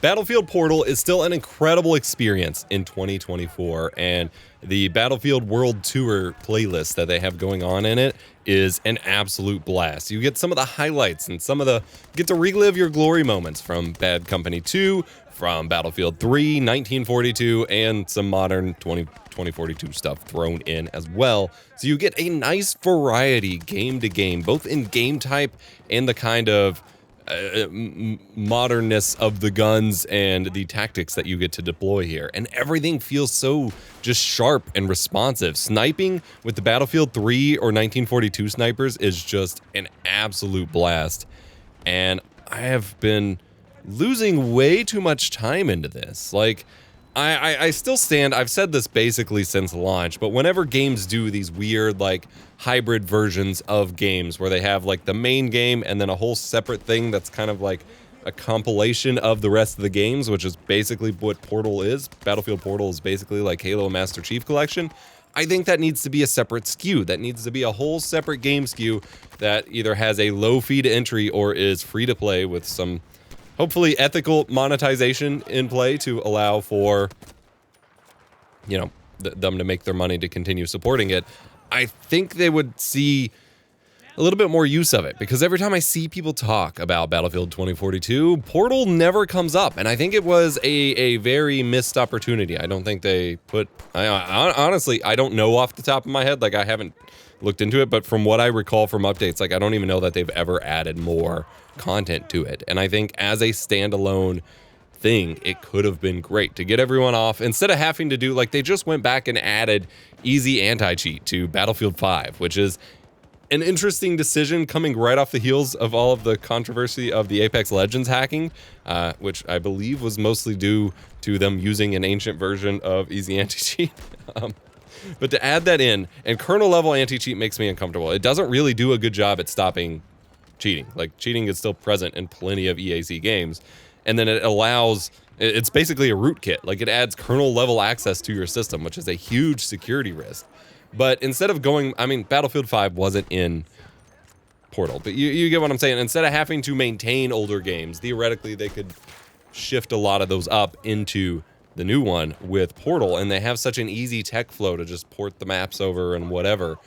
Battlefield Portal is still an incredible experience in 2024, and the Battlefield World Tour playlist that they have going on in it is an absolute blast. You get some of the highlights and get to relive your glory moments from Bad Company 2, from Battlefield 3, 1942, and some modern 2042 stuff thrown in as well. So you get a nice variety game to game, both in game type and the kind of modernness of the guns and the tactics that you get to deploy here. And everything feels so just sharp and responsive. Sniping with the Battlefield 3 or 1942 snipers is just an absolute blast. And I have been losing way too much time into this. Like, I still stand, I've said this basically since launch, but whenever games do these weird, like, hybrid versions of games where they have, like, the main game and then a whole separate thing that's kind of like a compilation of the rest of the games, which is basically what Portal is. Battlefield Portal is basically like Halo Master Chief Collection. I think that needs to be a separate SKU. That needs to be a whole separate game SKU that either has a low fee to entry or is free to play with some hopefully ethical monetization in play to allow for, you know, them to make their money to continue supporting it. I think they would see a little bit more use of it, because every time I see people talk about Battlefield 2042, Portal never comes up, and I think it was a very missed opportunity. I don't think they put... honestly, I don't know off the top of my head. Like, I haven't looked into it, but from what I recall from updates, like, I don't even know that they've ever added more content to it. And I think as a standalone thing, it could have been great to get everyone off instead of having to do, like, they just went back and added easy anti-cheat to Battlefield 5, which is an interesting decision coming right off the heels of all of the controversy of the Apex Legends hacking, which I believe was mostly due to them using an ancient version of easy anti-cheat. But to add that in, and kernel level anti-cheat makes me uncomfortable. It doesn't really do a good job at stopping cheating. Like, cheating is still present in plenty of EAC games. And then it allows, it's basically a rootkit. Like, it adds kernel level access to your system, which is a huge security risk. But instead of going, I mean, Battlefield 5 wasn't in Portal, but you get what I'm saying. Instead of having to maintain older games, theoretically they could shift a lot of those up into the new one with Portal, and they have such an easy tech flow to just port the maps over and whatever.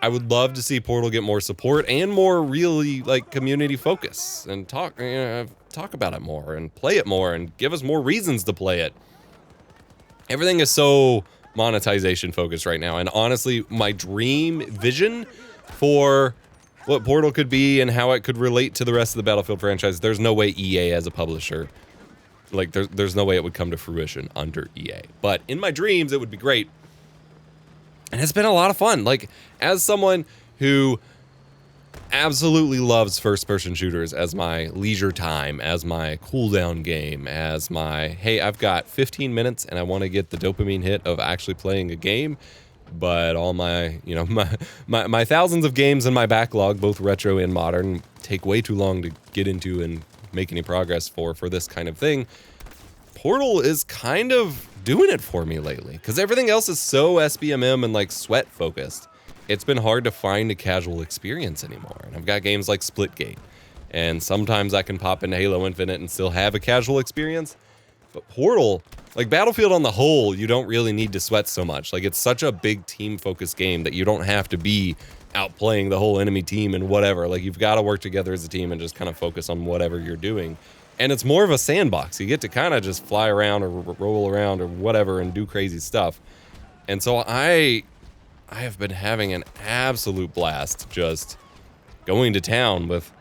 I would love to see Portal get more support and more really, like, community focus and talk about it more and play it more and give us more reasons to play it. Everything is so monetization focused right now, and honestly, my dream vision for what Portal could be and how it could relate to the rest of the Battlefield franchise, there's no way EA as a publisher, like, there's no way it would come to fruition under EA. But in my dreams, it would be great. And it's been a lot of fun. Like, as someone who absolutely loves first-person shooters as my leisure time, as my cooldown game, as my, hey, I've got 15 minutes and I want to get the dopamine hit of actually playing a game, but all my, you know, my thousands of games in my backlog, both retro and modern, take way too long to get into and make any progress for this kind of thing. Portal is kind of doing it for me lately, because everything else is so SBMM and, like, sweat focused. It's been hard to find a casual experience anymore. And I've got games like Splitgate, and sometimes I can pop into Halo Infinite and still have a casual experience. But Portal, like, Battlefield on the whole, you don't really need to sweat so much. Like, it's such a big team-focused game that you don't have to be outplaying the whole enemy team and whatever. Like, you've got to work together as a team and just kind of focus on whatever you're doing. And it's more of a sandbox. You get to kind of just fly around or roll around or whatever and do crazy stuff. And so I have been having an absolute blast just going to town with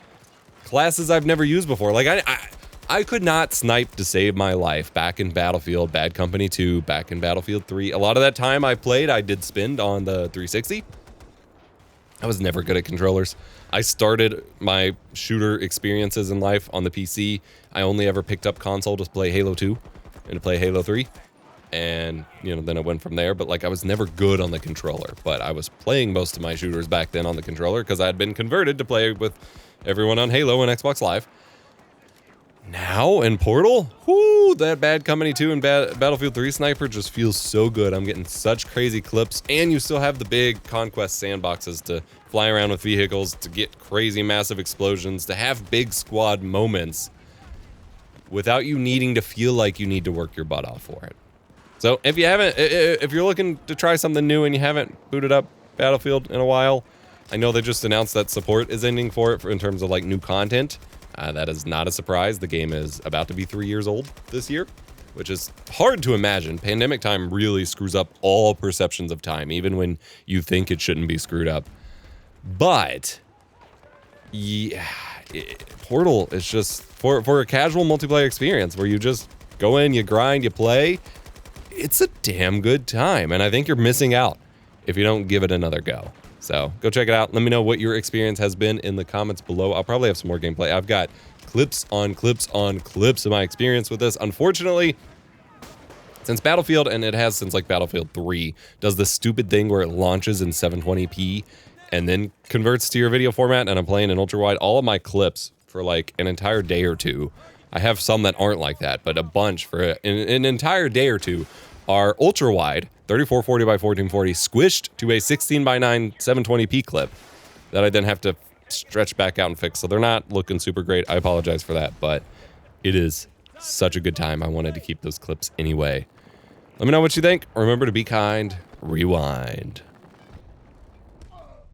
classes I've never used before. Like, I could not snipe to save my life back in Battlefield, Bad Company 2, back in Battlefield 3. A lot of that time I played, I did spend on the 360. I was never good at controllers. I started my shooter experiences in life on the PC. I only ever picked up console to play Halo 2 and to play Halo 3. And, you know, then it went from there. But, like, I was never good on the controller. But I was playing most of my shooters back then on the controller because I had been converted to play with everyone on Halo and Xbox Live. Now, in Portal, whoo, that Bad Company 2 and Battlefield 3 sniper just feels so good. I'm getting such crazy clips. And you still have the big Conquest sandboxes to fly around with vehicles, to get crazy massive explosions, to have big squad moments without you needing to feel like you need to work your butt off for it. So if you haven't, if you're looking to try something new and you haven't booted up Battlefield in a while, I know they just announced that support is ending for it in terms of like new content. That is not a surprise. The game is about to be 3 years old this year, which is hard to imagine. Pandemic time really screws up all perceptions of time, even when you think it shouldn't be screwed up. But yeah, Portal is just for a casual multiplayer experience where you just go in, you grind, you play. It's a damn good time, and I think you're missing out if you don't give it another go. So go check it out. Let me know what your experience has been in the comments below. I'll probably have some more gameplay. I've got clips on clips on clips of my experience with this. Unfortunately, since Battlefield, and it has since like Battlefield 3, does this stupid thing where it launches in 720p and then converts to your video format, and I'm playing in ultra wide, all of my clips for like an entire day or two, I have some that aren't like that, but a bunch for an entire day or two are ultra wide, 3440 by 1440, squished to a 16 by 9 720p clip that I then have to stretch back out and fix. So they're not looking super great. I apologize for that, but it is such a good time. I wanted to keep those clips anyway. Let me know what you think. Remember to be kind, rewind.